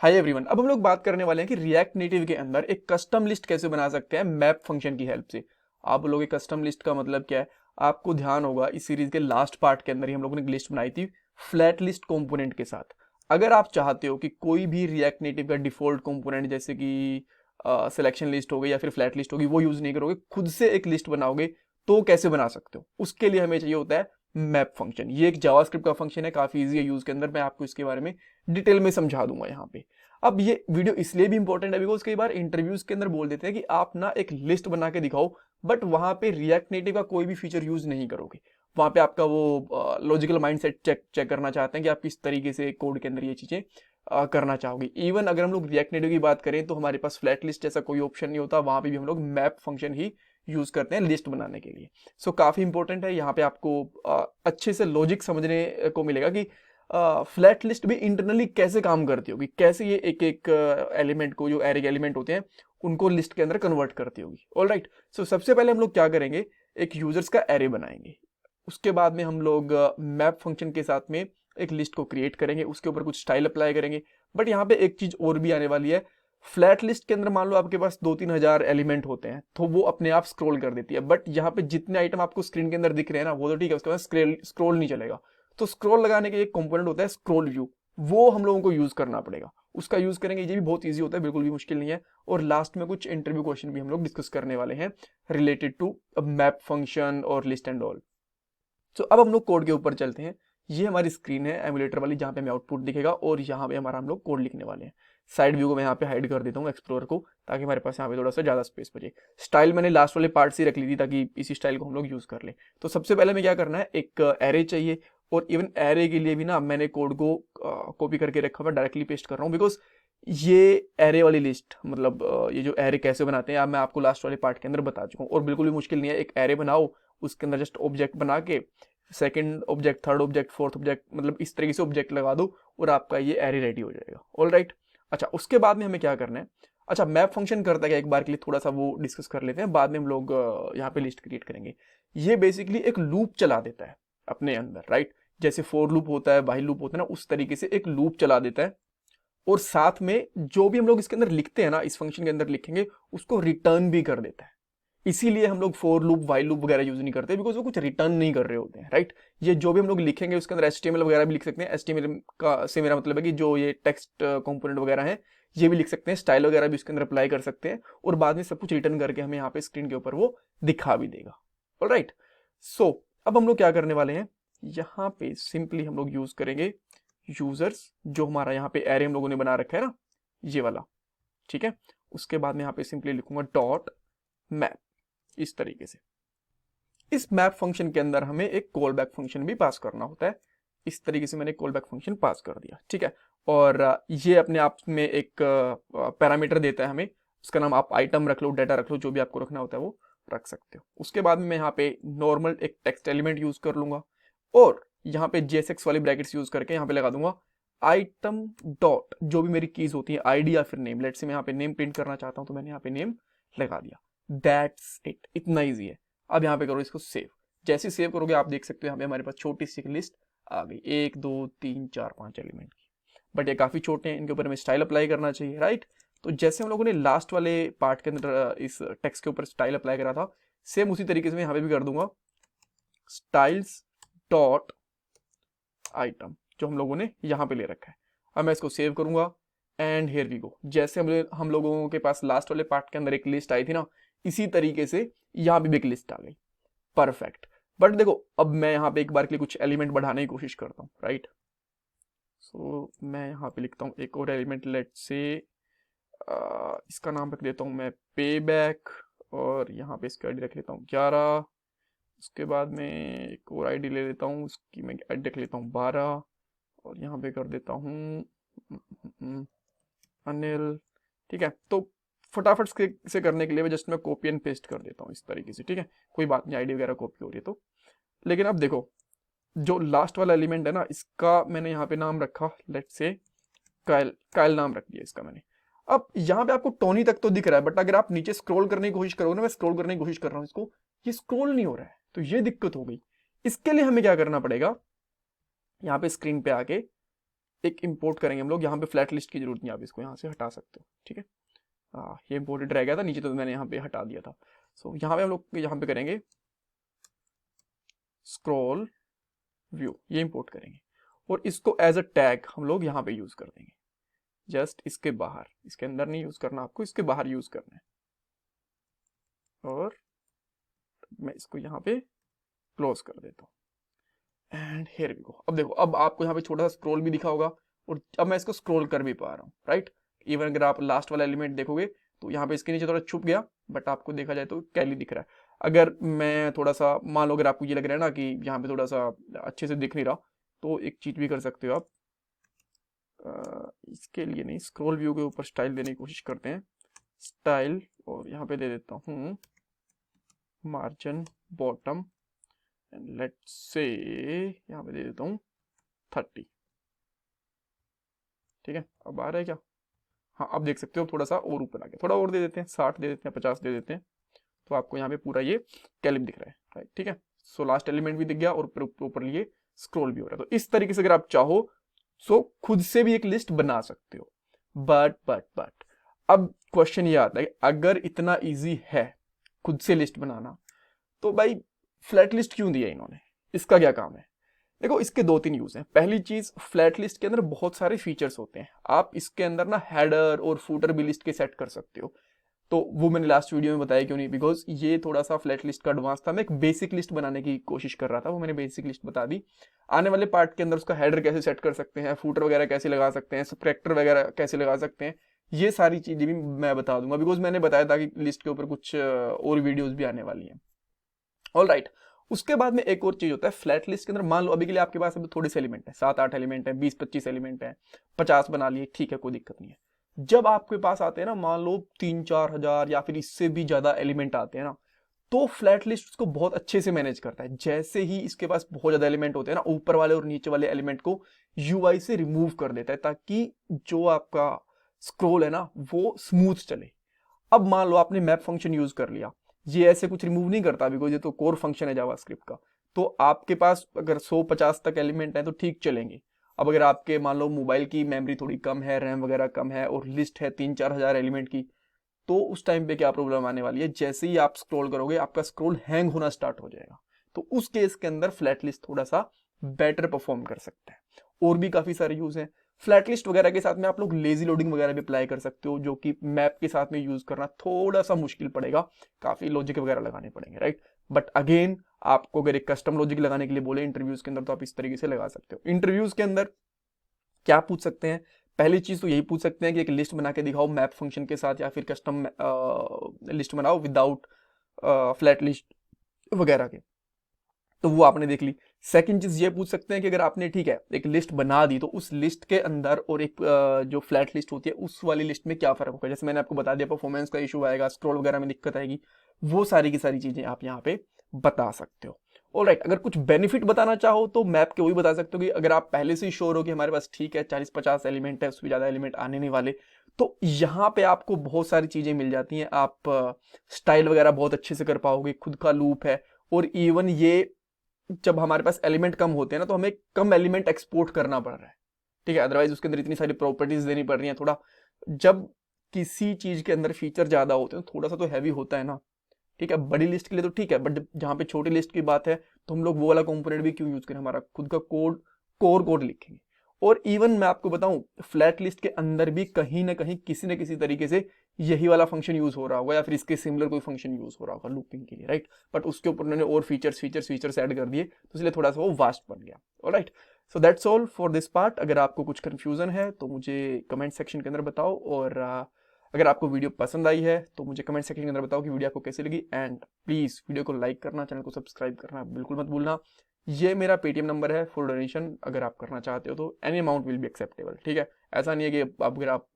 Hi everyone, अब हम लोग बात करने वाले हैं कि रिएक्ट नेटिव के अंदर एक कस्टम लिस्ट कैसे बना सकते हैं मैप फंक्शन की हेल्प से। आप लोग कस्टम लिस्ट का मतलब क्या है? आपको ध्यान होगा इस सीरीज के लास्ट पार्ट के अंदर ही हम लोगों ने एक लिस्ट बनाई थी फ्लैट लिस्ट कंपोनेंट के साथ। अगर आप चाहते हो कि कोई भी रिएक्ट नेटिव का डिफॉल्ट कंपोनेंट जैसे कि सिलेक्शन लिस्ट हो गई या फिर फ्लैट लिस्ट होगी वो यूज नहीं करोगे, खुद से एक लिस्ट बनाओगे, तो कैसे बना सकते हो? उसके लिए हमें चाहिए होता है मैप फंक्शन। ये एक जावास्क्रिप्ट का फंक्शन है, काफी इजी है यूज के अंदर। मैं आपको इसके बारे में डिटेल में समझा दूंगा यहाँ पे। अब ये वीडियो इसलिए भी इंपॉर्टेंट है बिकॉज कई बार इंटरव्यूज के अंदर बोल देते हैं कि आप ना एक लिस्ट बना के दिखाओ, बट वहां पे रिएक्ट नेटिव का कोई भी फीचर यूज नहीं करोगे। वहां पे आपका वो लॉजिकल माइंडसेट चेक चेक करना चाहते हैं कि आप किस तरीके से कोड के अंदर ये चीजें करना चाहोगे। इवन अगर हम लोग रिएक्ट नेटिव की बात करें तो हमारे पास फ्लैट लिस्ट जैसा कोई ऑप्शन नहीं होता, वहां पे भी हम लोग मैप फंक्शन ही यूज करते हैं लिस्ट बनाने के लिए। सो काफी इंपॉर्टेंट है, यहाँ पे आपको अच्छे से लॉजिक समझने को मिलेगा कि फ्लैट लिस्ट भी इंटरनली कैसे काम करती होगी, कैसे ये एक एक एलिमेंट को, जो एरे एलिमेंट होते हैं उनको लिस्ट के अंदर कन्वर्ट करती होगी। ऑल राइट, सो सबसे पहले हम लोग क्या करेंगे, एक यूजर्स का एरे बनाएंगे। उसके बाद में हम लोग मैप फंक्शन के साथ में एक लिस्ट को क्रिएट करेंगे, उसके ऊपर कुछ स्टाइल अप्लाई करेंगे। बट यहाँ पे एक चीज और भी आने वाली है। फ्लैट लिस्ट के अंदर मान लो आपके पास 2-3 हजार एलिमेंट होते हैं तो वो अपने आप स्क्रॉल कर देती है, बट यहाँ पे जितने आइटम आपको स्क्रीन के अंदर दिख रहे हैं ना वो तो ठीक है, उसके बाद स्क्रॉल नहीं चलेगा। तो स्क्रॉल लगाने के एक कंपोनेंट होता है स्क्रॉल व्यू, वो हम लोगों को यूज करना पड़ेगा। उसका यूज करेंगे, ये भी बहुत ईजी होता है, बिल्कुल भी मुश्किल नहीं है। और लास्ट में कुछ इंटरव्यू क्वेश्चन भी हम लोग डिस्कस करने वाले हैं रिलेटेड टू मैप फंक्शन और लिस्ट एंड ऑल। तो अब हम लोग कोड के ऊपर चलते हैं। ये हमारी स्क्रीन है एमुलेटर वाली, जहाँ पे हमें आउटपुट दिखेगा और यहाँ पे हमारा हम लोग कोड लिखने वाले हैं। साइड व्यू को मैं यहाँ पे हाइड कर देता हूँ एक्सप्लोर को, ताकि हमारे पास यहाँ पे थोड़ा सा ज्यादा स्पेस बचे। स्टाइल मैंने लास्ट वाले पार्ट से रख ली थी ताकि इसी स्टाइल को हम लोग यूज कर ले। तो सबसे पहले हमें क्या करना है, एक एरे चाहिए। और इवन एरे के लिए भी ना मैंने कोड को कॉपी करके रखा हुआ, डायरेक्टली पेस्ट कर रहा हूँ बिकॉज ये एरे वाली लिस्ट, मतलब ये जो एरे कैसे बनाते हैं मैं आपको लास्ट वाले पार्ट के अंदर बता चुका हूँ। और बिल्कुल भी मुश्किल नहीं है, एक एरे बनाओ, उसके अंदर जस्ट ऑब्जेक्ट बना के second object, third object, fourth object, मतलब इस तरीके से ऑब्जेक्ट लगा दो और आपका ये एरे रेडी हो जाएगा। ऑल राइट, अच्छा उसके बाद में हमें क्या करना है, अच्छा मैप फंक्शन करता है क्या, एक बार के लिए थोड़ा सा वो डिस्कस कर लेते हैं, बाद में हम लोग यहाँ पे लिस्ट क्रिएट करेंगे। ये बेसिकली एक लूप चला देता है अपने अंदर, राइट? जैसे फोर लूप होता है, व्हाइल लूप होता है ना, उस तरीके से एक लूप चला देता है। और साथ में जो भी हम लोग इसके अंदर लिखते हैं ना, इस फंक्शन के अंदर लिखेंगे, उसको रिटर्न भी कर देता है। इसीलिए हम लोग फोर लूप, व्हाइल लूप वगैरह यूज नहीं करते, बिकॉज वो कुछ रिटर्न नहीं कर रहे होते हैं, राइट? ये जो भी हम लोग लिखेंगे उसके अंदर एचटीएमएल वगैरह भी लिख सकते हैं। एचटीएमएल का से मेरा मतलब है कि जो ये टेक्स्ट कंपोनेंट वगैरह है ये भी लिख सकते हैं, स्टाइल वगैरह भी उसके अंदर अप्लाई कर सकते हैं, और बाद में सब कुछ रिटर्न करके हमें यहाँ पे स्क्रीन के ऊपर वो दिखा भी देगा। ऑलराइट, सो अब हम लोग क्या करने वाले हैं, यहाँ पे सिंपली हम लोग यूज करेंगे यूजर्स, जो हमारा यहाँ पे एरे हम लोगों ने बना रखा है ना, ये वाला, ठीक है? उसके बाद में यहाँ पे सिंपली लिखूंगा डॉट मैप, इस तरीके से। इस मैप फंक्शन के अंदर हमें एक कॉल बैक फंक्शन भी पास करना होता है। इस तरीके से मैंने कॉल बैक फंक्शन पास कर दिया, ठीक है? और ये अपने आप में एक पैरामीटर देता है हमें, उसका नाम आप आइटम रख लो, डाटा रख लो, जो भी आपको रखना होता है वो रख सकते हो। उसके बाद में मैं यहाँ पे नॉर्मल एक टेक्स्ट एलिमेंट यूज कर लूंगा, और यहाँ पे JSX वाली ब्रैकेट्स यूज करके यहाँ पे लगा दूंगा आइटम डॉट, जो भी मेरी कीज होती है, आईडी या फिर नेम। लेट से मैं यहाँ पे नेम प्रिंट करना चाहता हूँ तो मैंने यहाँ पे नेम लगा दिया। दैट्स इट, इतना ईजी है। अब यहाँ पे करो इसको सेव। जैसे सेव करोगे आप देख सकते हो यहाँ पे हमारे पास छोटी सी लिस्ट आ गई, 1 2 3 4 5 एलिमेंट की। बट ये काफी छोटे हैं, इनके ऊपर हमें स्टाइल अप्लाई करना चाहिए, राइट? तो जैसे हम लोगों ने लास्ट वाले पार्ट के अंदर इस टेक्स्ट के ऊपर स्टाइल अप्लाई करा था, सेम उसी तरीके से मैं यहाँ पे भी कर दूंगा स्टाइल्स डॉट आइटम, जो हम लोगों ने यहाँ पे ले रखा है। अब मैं इसको सेव करूंगा एंड हियर वी गो। जैसे हम लोगों के पास लास्ट वाले पार्ट के अंदर एक लिस्ट आई थी ना, इसी तरीके से यहाँ पे भी एक लिस्ट आ गई। परफेक्ट। बट देखो, अब मैं यहाँ पे एक बार के लिए कुछ एलिमेंट बढ़ाने की कोशिश करता हूँ, राइट? सो मैं यहाँ पे लिखता हूँ एक और एलिमेंट, लेट से इसका नाम रख देता हूँ मैं पे बैक, और यहाँ पे इसका आईडी रख लेता हूँ 11। उसके बाद में एक और आईडी ले लेता हूँ, उसकी मैं आईडी रख लेता हूँ 12, और यहाँ पे कर देता हूँ अनिल, ठीक है? तो फटाफट से करने के लिए मैं जस्ट मैं कॉपी एंड पेस्ट कर देता हूँ इस तरीके से, ठीक है? कोई बात नहीं, आईडी वगैरह कॉपी हो रही है तो। लेकिन अब देखो, जो लास्ट वाला एलिमेंट है ना, इसका मैंने यहाँ पे नाम रखा, लेट्स से कायल, कायल नाम रख दिया इसका मैंने। अब यहाँ पे आपको टोनी तक तो दिख रहा है, बट अगर आप नीचे स्क्रॉल करने की कोशिश करोगे ना, मैं स्क्रॉल करने की कोशिश कर रहा हूँ इसको, ये स्क्रॉल नहीं हो रहा है, तो ये दिक्कत हो गई। इसके लिए हमें क्या करना पड़ेगा, यहाँ पे स्क्रीन पे आके एक इंपोर्ट करेंगे हम लोग, यहाँ पे फ्लैट लिस्ट की जरूरत नहीं, आप इसको यहाँ से हटा सकते हो, ठीक है। ये इंपोर्टेड रह गया था नीचे, तो मैंने यहाँ पे हटा दिया था। सो यहाँ पे हम लोग यहाँ पे करेंगे स्क्रॉल व्यू, ये इंपोर्ट करेंगे और इसको एज अ टैग हम लोग यहाँ पे यूज कर देंगे। जस्ट इसके बाहर, इसके अंदर नहीं यूज करना आपको, इसके बाहर यूज करना है। और मैं इसको यहाँ पे क्लोज कर देता हूँ एंड हियर वी गो। अब देखो, अब आपको यहाँ पे छोटा सा स्क्रॉल भी दिखा होगा और अब मैं इसको स्क्रॉल कर भी पा रहा हूँ, राइट। इवन अगर आप लास्ट वाला एलिमेंट देखोगे तो यहाँ पे इसके नीचे थोड़ा छुप गया, बट आपको देखा जाए तो कैली दिख रहा है। अगर मैं थोड़ा सा, मान लो अगर आपको ये लग रहा है ना कि यहाँ पे थोड़ा सा अच्छे से दिख नहीं रहा, तो एक चीज भी कर सकते हो आप। इसके लिए नहीं, स्क्रॉल व्यू के ऊपर स्टाइल देने की कोशिश करते हैं, स्टाइल, और यहाँ पे दे देता हूँ margin bottom and let's say यहाँ पे दे देता हूँ 30, ठीक है। अब आ रहा है क्या? हाँ, अब देख सकते हो थोड़ा सा और ऊपर आ गया, थोड़ा और दे देते हैं, 60 दे देते हैं, 50 दे देते हैं, तो आपको यहाँ पे पूरा ये कैलिप दिख रहा है, राइट, ठीक है। सो लास्ट एलिमेंट भी दिख गया और ऊपर ये स्क्रॉल भी हो रहा है। तो इस तरीके से अगर आप चाहो सो खुद से भी एक लिस्ट बना सकते हो। बट अब क्वेश्चन ये आता है, अगर इतना इजी है खुद से लिस्ट बनाना, तो भाई फ्लैट लिस्ट क्यों दिया इन्होंने, इसका क्या काम है? देखो, इसके 2-3 यूज हैं। पहली चीज, फ्लैट लिस्ट के अंदर बहुत सारे फीचर्स होते हैं, आप इसके अंदर ना हेडर और फूटर भी लिस्ट के सेट कर सकते हो। तो वो मैंने लास्ट वीडियो में बताया क्यों नहीं, बिकॉज ये थोड़ा सा फ्लैट लिस्ट का एडवांस था। मैं एक बेसिक लिस्ट बनाने की कोशिश कर रहा था, वो मैंने बेसिक लिस्ट बता दी। आने वाले पार्ट के अंदर उसका हेडर कैसे सेट कर सकते हैं, फूटर वगैरह कैसे लगा सकते हैं, सबट्रैक्टर वगैरह कैसे लगा सकते हैं, ये सारी चीजें भी मैं बता दूंगा, बिकॉज मैंने बताया था कि लिस्ट के ऊपर कुछ और वीडियोज भी आने वाली हैं। ऑल राइट, उसके बाद में एक और चीज होता है फ्लैट लिस्ट के अंदर। मान लो अभी के लिए आपके पास अभी थोड़े से एलिमेंट है, 7-8 एलिमेंट है, 20-25 एलिमेंट है, 50 बना लिए, ठीक है, कोई दिक्कत नहीं है। जब आपके पास आते हैं ना, मान लो 3-4 हजार या फिर इससे भी ज्यादा एलिमेंट आते हैं ना, तो फ्लैट लिस्ट उसको बहुत अच्छे से मैनेज करता है। जैसे ही इसके पास बहुत ज्यादा एलिमेंट होते हैं ना, ऊपर वाले और नीचे वाले एलिमेंट को यूआई से रिमूव कर देता है, ताकि जो आपका स्क्रॉल है ना वो स्मूथ चले। अब मान लो आपने मैप फंक्शन यूज कर लिया, ये ऐसे कुछ रिमूव नहीं करता, बिकॉज ये तो कोर फंक्शन है जावास्क्रिप्ट का। तो आपके पास अगर 100-50 तक एलिमेंट है तो ठीक चलेंगे। अब अगर आपके मान लो मोबाइल की मेमोरी थोड़ी कम है, रैम वगैरह कम है और लिस्ट है 3-4 हजार एलिमेंट की, तो उस टाइम पे क्या प्रॉब्लम आने वाली है, जैसे ही आप स्क्रॉल करोगे आपका स्क्रॉल हैंग होना स्टार्ट हो जाएगा। तो उस केस के अंदर फ्लैट लिस्ट थोड़ा सा बेटर परफॉर्म कर सकता है। और भी काफी सारे यूज हैं फ्लैट लिस्ट वगैरह के साथ में। आप लोग लेजी लोडिंग वगैरह भी अप्लाई कर सकते हो, जो कि मैप के साथ में यूज करना थोड़ा सा मुश्किल पड़ेगा, काफी लॉजिक वगैरह लगाने पड़ेंगे, राइट। बट अगेन, आपको अगर एक कस्टम लॉजिक लगाने के लिए बोले इंटरव्यूज के अंदर, तो आप इस तरीके से लगा सकते हो। इंटरव्यूज के अंदर क्या पूछ सकते हैं? पहली चीज तो यही पूछ सकते हैं कि एक लिस्ट बना के दिखाओ मैप फंक्शन के साथ, या फिर कस्टम लिस्ट बनाओ विदाउट फ्लैट लिस्ट वगैरह के, तो वो आपने देख ली। सेकंड चीज ये पूछ सकते हैं कि अगर आपने, ठीक है, एक लिस्ट बना दी, तो उस लिस्ट के अंदर और एक जो फ्लैट लिस्ट होती है उस वाली लिस्ट में क्या फर्क होगा। जैसे मैंने आपको बता दिया, परफॉर्मेंस का इशू आएगा, स्क्रॉल वगैरह में दिक्कत आएगी, वो सारी की सारी चीजें आप यहाँ पे बता सकते हो। ऑलराइट, अगर कुछ बेनिफिट बताना चाहो तो मैप के वही बता सकते हो कि अगर आप पहले से ही श्योर हो कि हमारे पास ठीक है 40-50 एलिमेंट है, उससे ज्यादा एलिमेंट आने नहीं वाले, तो यहाँ पे आपको बहुत सारी चीजें मिल जाती हैं। आप स्टाइल वगैरह बहुत अच्छे से कर पाओगे, खुद का लूप है, और इवन ये जब हमारे पास एलिमेंट कम होते हैं ना, तो हमें कम एलिमेंट एक्सपोर्ट करना पड़ रहा है, ठीक है, अदरवाइज उसके अंदर इतनी सारी प्रॉपर्टीज देनी पड़ रही हैं। थोड़ा जब किसी चीज के अंदर फीचर ज्यादा होते हैं, थोड़ा सा तो हैवी होता है ना, ठीक है। बड़ी लिस्ट के लिए तो ठीक है, बट जहां पे छोटी लिस्ट की बात है, तो हम लोग वो वाला कंपोनेंट भी क्यों यूज करें, हमारा खुद का कोड, कोर कोड लिखेंगे। और इवन मैं आपको बताऊं, फ्लैट लिस्ट के अंदर भी कहीं ना कहीं किसी न किसी तरीके से यही वाला फंक्शन यूज हो रहा होगा, या फिर इसके सिमिलर कोई फंक्शन यूज हो रहा होगा लूपिंग के लिए, राइट। बट उसके ऊपर उन्होंने और फीचर्स ऐड कर दिए, तो इसलिए थोड़ा सा वो वास्ट बन गया। Alright, so that's all for this part. अगर आपको कुछ कंफ्यूजन है तो मुझे कमेंट सेक्शन के अंदर बताओ, और अगर आपको वीडियो पसंद आई है तो मुझे कमेंट सेक्शन के अंदर बताओ कि वीडियो आपको कैसी लगी। एंड प्लीज वीडियो को लाइक करना, चैनल को सब्सक्राइब करना बिल्कुल मत भूलना। ये मेरा पेटीएम नंबर है फॉर डोनेशन, अगर आप करना चाहते हो तो any amount will be acceptable, ठीक है। ऐसा नहीं है कि अगर आप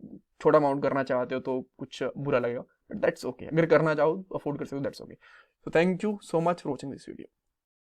छोटा अमाउंट करना चाहते हो तो कुछ बुरा लगेगा, बट दैट्स ओके। अगर करना चाहो, अफोर्ड कर सकते हो, that's okay. So thank you so much for watching this video.